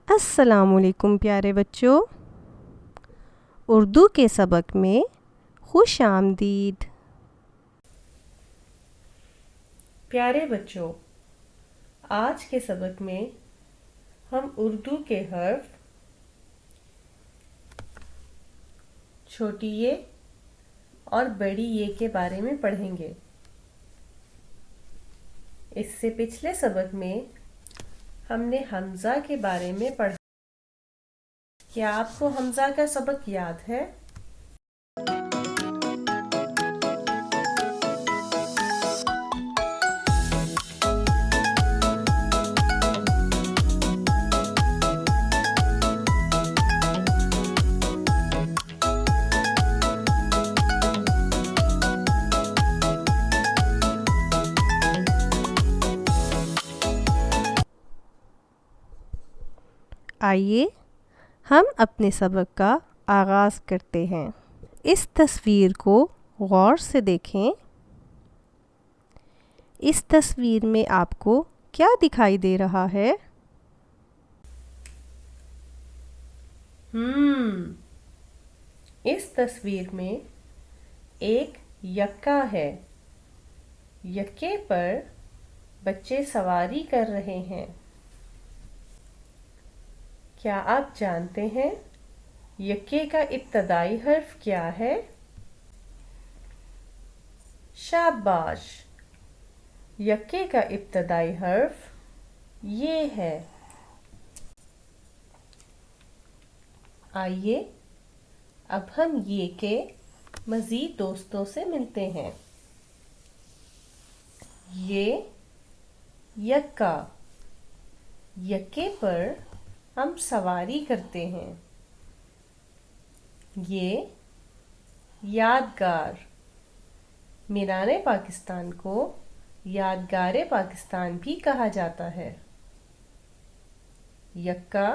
अस्सलामुअलैकुम प्यारे बच्चों, उर्दू के सबक में खुश आमदीद। प्यारे बच्चों, आज के सबक में हम उर्दू के हर्फ छोटी ये और बड़ी ये के बारे में पढ़ेंगे। इससे पिछले सबक में हमने हमज़ा के बारे में पढ़ा। क्या आपको हमज़ा का सबक याद है? आइए हम अपने सबक का आगाज़ करते हैं। इस तस्वीर को गौर से देखें। इस तस्वीर में आपको क्या दिखाई दे रहा है? इस तस्वीर में एक यक्का है। यक्के पर बच्चे सवारी कर रहे हैं। क्या आप जानते हैं यक्के का इब्तदाई हर्फ क्या है? शाबाश! यक्के का इब्तदाई हर्फ ये है। आइए अब हम ये के मज़ीद दोस्तों से मिलते हैं। ये यक्का, यक्के पर हम सवारी करते हैं। ये यादगार, मीराने पाकिस्तान को यादगारे पाकिस्तान भी कहा जाता है। यक्का,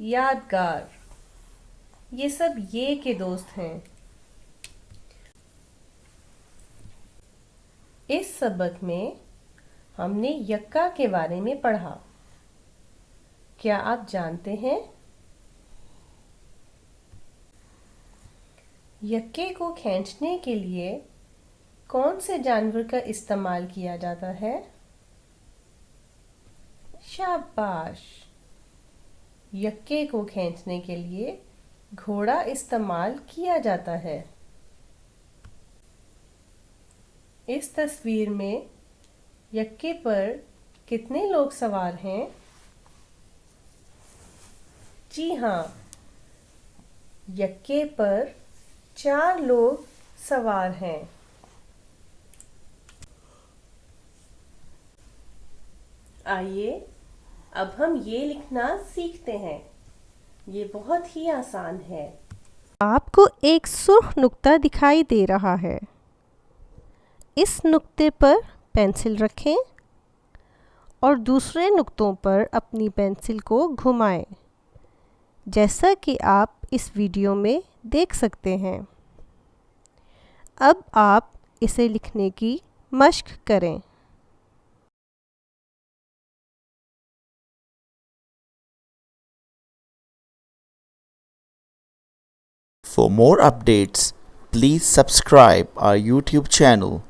यादगार, ये सब ये के दोस्त हैं। इस सबक में हमने यक्का के बारे में पढ़ा। क्या आप जानते हैं यक्के को खींचने के लिए कौन से जानवर का इस्तेमाल किया जाता है? शाबाश! यक्के को खींचने के लिए घोड़ा इस्तेमाल किया जाता है। इस तस्वीर में यक्के पर कितने लोग सवार हैं? जी हाँ, यक्के पर 4 लोग सवार हैं। आइए अब हम ये लिखना सीखते हैं। ये बहुत ही आसान है। आपको एक सुर्ख नुक्ता दिखाई दे रहा है। इस नुक्ते पर पेंसिल रखें और दूसरे नुक्तों पर अपनी पेंसिल को घुमाएं, जैसा कि आप इस वीडियो में देख सकते हैं। अब आप इसे लिखने की मश्क करें। For more updates, please subscribe our YouTube channel.